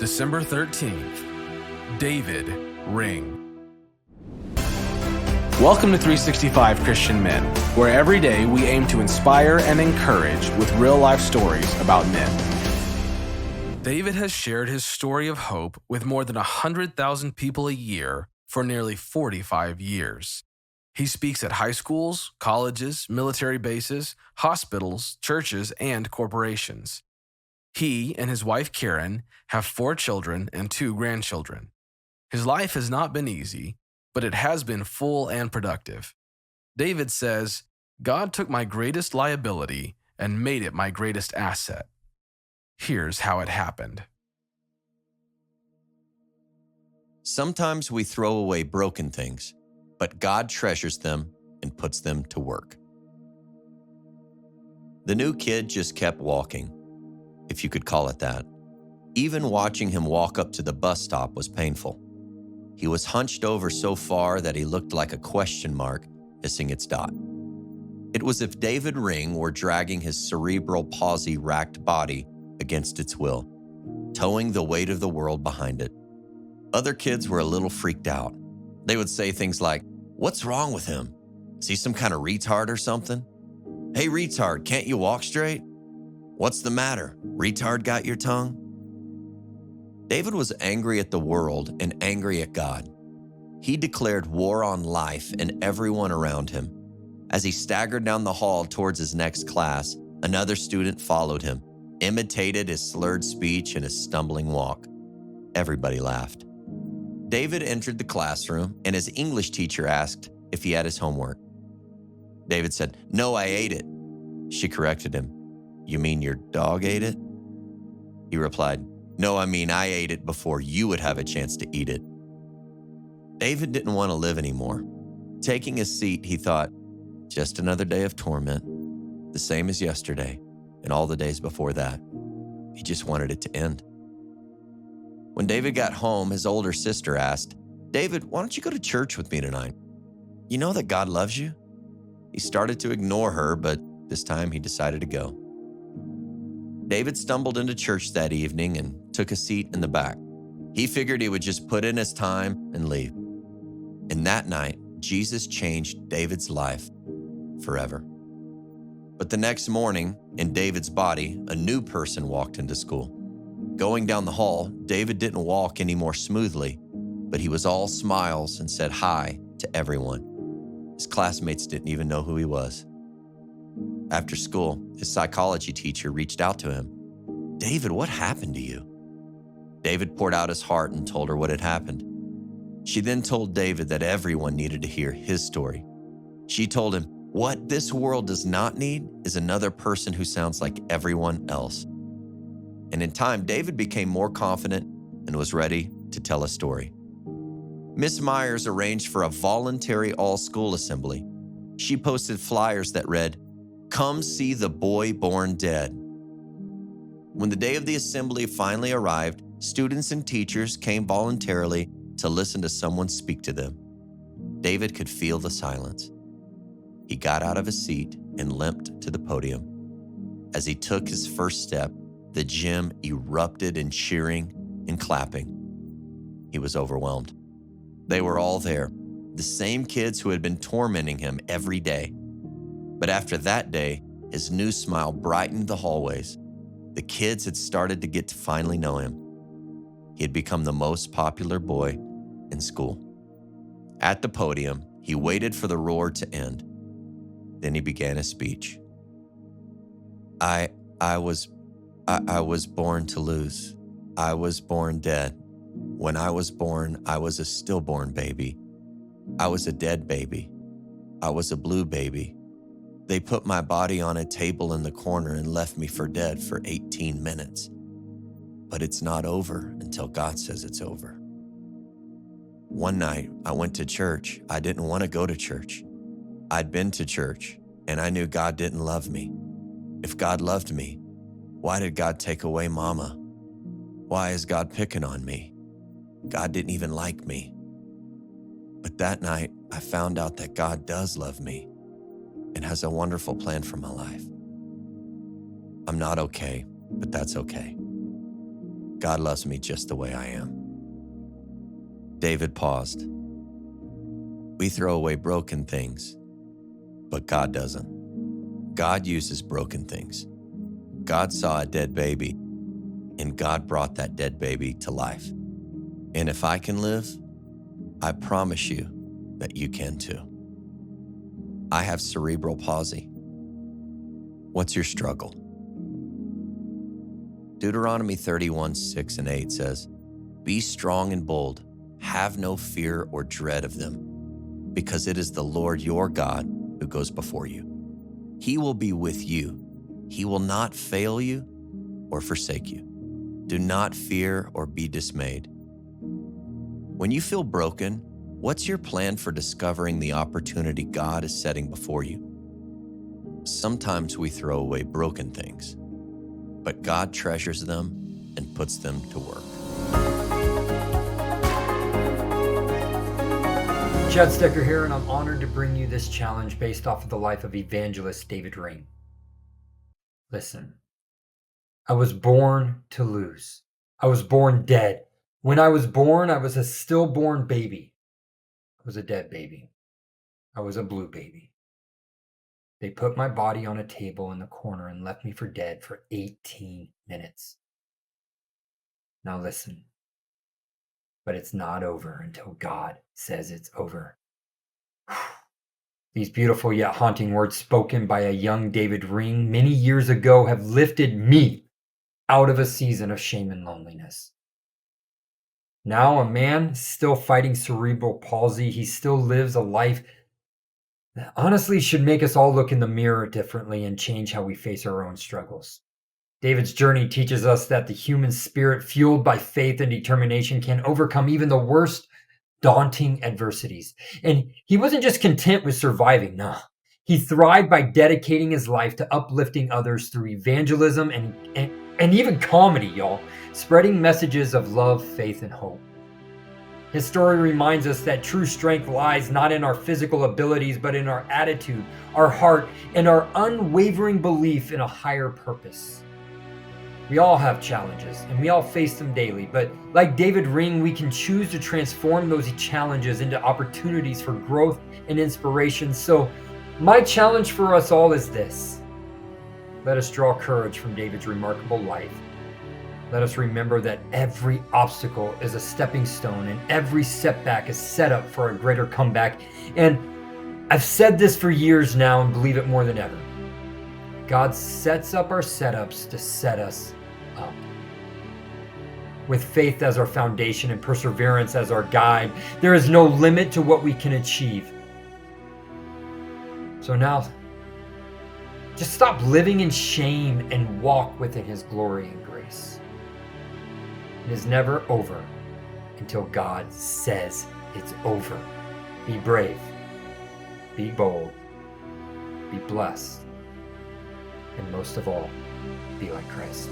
December 13th, David Ring. Welcome to 365 Christian Men, where every day we aim to inspire and encourage with real-life stories about men. David has shared his story of hope with more than 100,000 people a year for nearly 45 years. He speaks at high schools, colleges, military bases, hospitals, churches, and corporations. He and his wife Karen have 4 children and 2 grandchildren. His life has not been easy, but it has been full and productive. David says, "God took my greatest liability and made it my greatest asset." Here's how it happened. Sometimes we throw away broken things, but God treasures them and puts them to work. The new kid just kept walking, if you could call it that. Even watching him walk up to the bus stop was painful. He was hunched over so far that he looked like a question mark missing its dot. It was as if David Ring were dragging his cerebral palsy-racked body against its will, towing the weight of the world behind it. Other kids were a little freaked out. They would say things like, "What's wrong with him? Is he some kind of retard or something? Hey, retard, can't you walk straight? What's the matter? Retard got your tongue?" David was angry at the world and angry at God. He declared war on life and everyone around him. As he staggered down the hall towards his next class, another student followed him, imitated his slurred speech and his stumbling walk. Everybody laughed. David entered the classroom, and his English teacher asked if he had his homework. David said, "No, I ate it." She corrected him. "You mean your dog ate it?" He replied, "No, I mean I ate it before you would have a chance to eat it." David didn't want to live anymore. Taking his seat, he thought, just another day of torment, the same as yesterday and all the days before that. He just wanted it to end. When David got home, his older sister asked, "David, why don't you go to church with me tonight? You know that God loves you?" He started to ignore her, but this time he decided to go. David stumbled into church that evening and took a seat in the back. He figured he would just put in his time and leave. And that night, Jesus changed David's life forever. But the next morning, in David's body, a new person walked into school. Going down the hall, David didn't walk any more smoothly, but he was all smiles and said hi to everyone. His classmates didn't even know who he was. After school, his psychology teacher reached out to him. "David, what happened to you?" David poured out his heart and told her what had happened. She then told David that everyone needed to hear his story. She told him, "What this world does not need is another person who sounds like everyone else." And in time, David became more confident and was ready to tell a story. Miss Myers arranged for a voluntary all-school assembly. She posted flyers that read, "Come see the boy born dead." When the day of the assembly finally arrived, students and teachers came voluntarily to listen to someone speak to them. David could feel the silence. He got out of his seat and limped to the podium. As he took his first step, the gym erupted in cheering and clapping. He was overwhelmed. They were all there, the same kids who had been tormenting him every day. But after that day, his new smile brightened the hallways. The kids had started to get to finally know him. He had become the most popular boy in school. At the podium, he waited for the roar to end. Then he began his speech. I was born to lose. I was born dead. When I was born, I was a stillborn baby. I was a dead baby. I was a blue baby. They put my body on a table in the corner and left me for dead for 18 minutes. But it's not over until God says it's over. One night, I went to church. I didn't want to go to church. I'd been to church, and I knew God didn't love me. If God loved me, why did God take away Mama? Why is God picking on me? God didn't even like me. But that night, I found out that God does love me and has a wonderful plan for my life. I'm not okay, but that's okay. God loves me just the way I am. David paused. We throw away broken things, but God doesn't. God uses broken things. God saw a dead baby, and God brought that dead baby to life. And if I can live, I promise you that you can too. I have cerebral palsy. What's your struggle? Deuteronomy 31:6-8 says, "Be strong and bold, have no fear or dread of them, because it is the Lord your God who goes before you. He will be with you. He will not fail you or forsake you. Do not fear or be dismayed." When you feel broken, what's your plan for discovering the opportunity God is setting before you? Sometimes we throw away broken things, but God treasures them and puts them to work. Chad Stecker here, and I'm honored to bring you this challenge based off of the life of evangelist David Ring. Listen, I was born to lose. I was born dead. When I was born, I was a stillborn baby. I was a dead baby. I was a blue baby. They put my body on a table in the corner and left me for dead for 18 minutes. Now listen, but it's not over until God says it's over. These beautiful yet haunting words spoken by a young David Ring many years ago have lifted me out of a season of shame and loneliness. Now a man still fighting cerebral palsy, he still lives a life that honestly should make us all look in the mirror differently and change how we face our own struggles. David's journey teaches us that the human spirit, fueled by faith and determination, can overcome even the worst daunting adversities. And he wasn't just content with surviving, no. He thrived by dedicating his life to uplifting others through evangelism and even comedy, y'all, spreading messages of love, faith, and hope. His story reminds us that true strength lies not in our physical abilities, but in our attitude, our heart, and our unwavering belief in a higher purpose. We all have challenges, and we all face them daily, but like David Ring, we can choose to transform those challenges into opportunities for growth and inspiration. So my challenge for us all is this. Let us draw courage from David's remarkable life. Let us remember that every obstacle is a stepping stone and every setback is set up for a greater comeback. And I've said this for years now and believe it more than ever. God sets up our setups to set us up. With faith as our foundation and perseverance as our guide, there is no limit to what we can achieve. So now, just stop living in shame and walk within His glory and grace. It is never over until God says it's over. Be brave, be bold, be blessed, and most of all, be like Christ.